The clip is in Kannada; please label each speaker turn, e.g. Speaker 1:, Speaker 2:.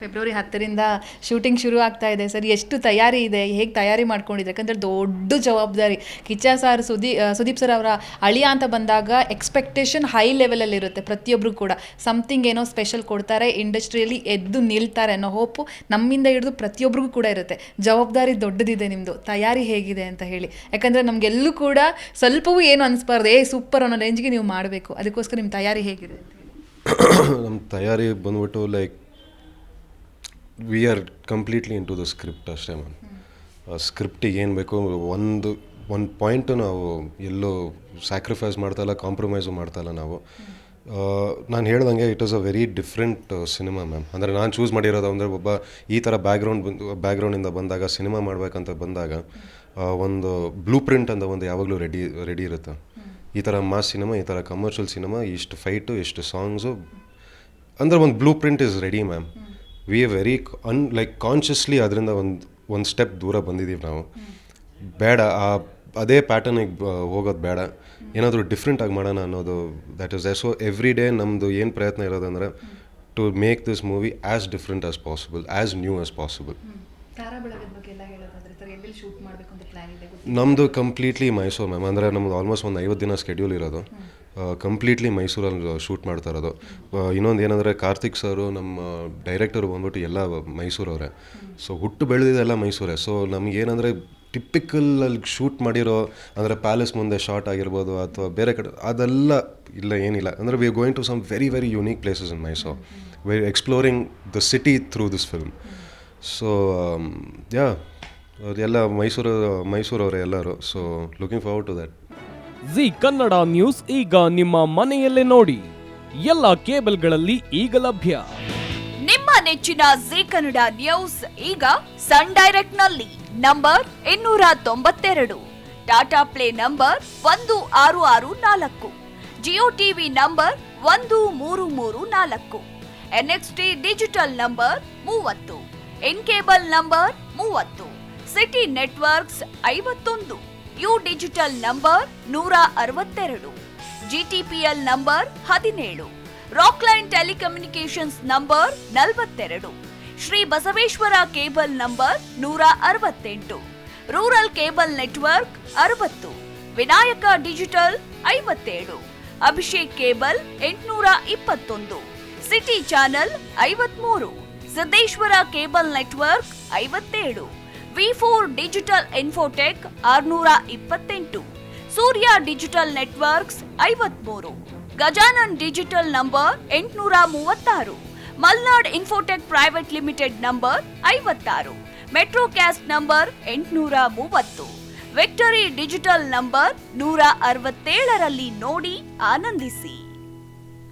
Speaker 1: ಫೆಬ್ರವರಿ 10ರಿಂದ ಶೂಟಿಂಗ್ ಶುರು ಆಗ್ತಾ ಇದೆ ಸರ್. ಎಷ್ಟು ತಯಾರಿ ಇದೆ, ಹೇಗೆ ತಯಾರಿ ಮಾಡ್ಕೊಂಡಿದ್ರೆ? ಯಾಕಂದರೆ ದೊಡ್ಡ ಜವಾಬ್ದಾರಿ. ಕಿಚ್ಚ ಸರ್, ಸುದೀಪ್ ಸರ್ ಅವರ ಅಳಿಯ ಅಂತ ಬಂದಾಗ ಎಕ್ಸ್ಪೆಕ್ಟೇಷನ್ ಹೈ ಲೆವೆಲಲ್ಲಿರುತ್ತೆ ಪ್ರತಿಯೊಬ್ಬರು ಕೂಡ. ಸಮಥಿಂಗ್ ಏನೋ ಸ್ಪೆಷಲ್ ಕೊಡ್ತಾರೆ, ಇಂಡಸ್ಟ್ರಿಯಲ್ಲಿ ಎದ್ದು ನಿಲ್ತಾರೆ ಅನ್ನೋ ಹೋಪು ನಮ್ಮಿಂದ ಹಿಡಿದು ಪ್ರತಿಯೊಬ್ಬರಿಗೂ ಕೂಡ ಇರುತ್ತೆ. ಜವಾಬ್ದಾರಿ ದೊಡ್ಡದಿದೆ ನಿಮ್ಮದು. ತಯಾರಿ ಹೇಗಿದೆ ಅಂತ ಹೇಳಿ. ಯಾಕಂದರೆ ನಮಗೆಲ್ಲೂ ಕೂಡ ಸ್ವಲ್ಪವೂ ಏನು ಅನಿಸ್ಬಾರ್ದು, ಸೂಪರ್ ಅನ್ನೋ ರೇಂಜ್ಗೆ ನೀವು ಮಾಡಬೇಕು. ಅದಕ್ಕೋಸ್ಕರ ನಿಮ್ಮ ತಯಾರಿ ಹೇಗಿದೆ ಅಂತ ಹೇಳಿ.
Speaker 2: ನಮ್ಮ ತಯಾರಿ ಬಂದ್ಬಿಟ್ಟು like we are completely into the script ಅಷ್ಟೇ ಮ್ಯಾಮ್. ಸ್ಕ್ರಿಪ್ಟಿಗೆ ಏನು ಬೇಕು ಒಂದು ಪಾಯಿಂಟು ನಾವು ಎಲ್ಲೋ ಸ್ಯಾಕ್ರಿಫೈಸ್ ಮಾಡ್ತಾಯಿಲ್ಲ, ಕಾಂಪ್ರಮೈಸು ಮಾಡ್ತಾಯಿಲ್ಲ ನಾವು. ನಾನು ಹೇಳ್ದಂಗೆ it was a very different cinema ma'am. ಅಂದರೆ ನಾನು ಚೂಸ್ ಮಾಡಿರೋದು ಅಂದರೆ ಒಬ್ಬ ಈ ಥರ ಬ್ಯಾಕ್ಗ್ರೌಂಡಿಂದ ಬಂದಾಗ ಸಿನಿಮಾ ಮಾಡಬೇಕಂತ ಬಂದಾಗ ಒಂದು ಬ್ಲೂ ಪ್ರಿಂಟ್ ಅಂತ ಒಂದು ಯಾವಾಗಲೂ ರೆಡಿ ಇರುತ್ತೆ. ಈ ಥರ ಮಾಸ್ ಸಿನಿಮಾ, ಈ ಥರ ಕಮರ್ಷಿಯಲ್ ಸಿನಿಮಾ, ಇಷ್ಟು ಫೈಟು, ಇಷ್ಟು ಸಾಂಗ್ಸು, ಅಂದರೆ ಒಂದು blue print is ready ma'am. We are very like consciously ಅದರಿಂದ ಒಂದು ಸ್ಟೆಪ್ ದೂರ ಬಂದಿದ್ದೀವಿ ನಾವು. ಬೇಡ ಅದೇ ಪ್ಯಾಟರ್ನಿಗೆ ಹೋಗೋದು ಬೇಡ, ಏನಾದರೂ ಡಿಫ್ರೆಂಟಾಗಿ ಮಾಡೋಣ ಅನ್ನೋದು that is the. So every day ನಮ್ಮದು ಏನು ಪ್ರಯತ್ನ ಇರೋದಂದರೆ to make this movie as different as possible, as new as possible. ನಮ್ಮದು ಕಂಪ್ಲೀಟ್ಲಿ ಮೈಸೂರು ಮ್ಯಾಮ್. ಅಂದರೆ ನಮ್ಮದು ಆಲ್ಮೋಸ್ಟ್ ಒಂದು 50 ದಿನ ಸ್ಕೆಡ್ಯೂಲ್ ಇರೋದು. ಕಂಪ್ಲೀಟ್ಲಿ ಮೈಸೂರಲ್ಲಿ ಶೂಟ್ ಮಾಡ್ತಾ ಇರೋದು. ಇನ್ನೊಂದು ಏನಂದರೆ ಕಾರ್ತಿಕ್ ಸರು ನಮ್ಮ ಡೈರೆಕ್ಟರು ಬಂದ್ಬಿಟ್ಟು ಎಲ್ಲ ಮೈಸೂರವರೇ. ಸೊ ಹುಟ್ಟು ಬೆಳೆದಿದ್ದೆಲ್ಲ ಮೈಸೂರೇ. ಸೊ ನಮಗೇನಂದರೆ ಟಿಪಿಕಲಲ್ಲಿ ಶೂಟ್ ಮಾಡಿರೋ ಅಂದರೆ ಪ್ಯಾಲೇಸ್ ಮುಂದೆ ಶಾರ್ಟ್ ಆಗಿರ್ಬೋದು ಅಥವಾ ಬೇರೆ ಕಡೆ ಅದೆಲ್ಲ ಇಲ್ಲ, ಏನಿಲ್ಲ. ಅಂದರೆ we are going to some very very unique places in Mysuru. We are exploring the city through this film. So yeah, ಅದೆಲ್ಲ ಮೈಸೂರವರೇ ಎಲ್ಲರೂ. So looking forward to that.
Speaker 3: Zee Kannada news ಈಗ ನಿಮ್ಮ ಮನೆಯಲ್ಲೇ ನೋಡಿ. ಎಲ್ಲ ಕೇಬಲ್ಗಳಲ್ಲಿ ಈಗ ಲಭ್ಯ.
Speaker 4: ನಿಮ್ಮ ನೆಚ್ಚಿನ ಜಿ ಕನ್ನಡ ನ್ಯೂಸ್ ಈಗ ಸನ್ ಡೈರೆಕ್ಟ್ ನಲ್ಲಿ number 292, Tata play number 1664, Jio TV number 1334, NXT digital number 30, in cable number 30, city networks 51, U digital number 162, GTPL number 17, Rockline telecommunications number 42, Shri Basaveshwara cable number 168, rural cable network 60, Vinayaka digital 57, Abhishek cable 821, city channel 53, Siddeshwara cable network 57, V4 digital Infotech 628, Surya digital networks 53, Gajanan digital number 836, Malnad infotech private limited number 56, Metrocast number 830, victory digital number 167ರಲ್ಲಿ ನೋಡಿ ಆನಂದಿಸಿ.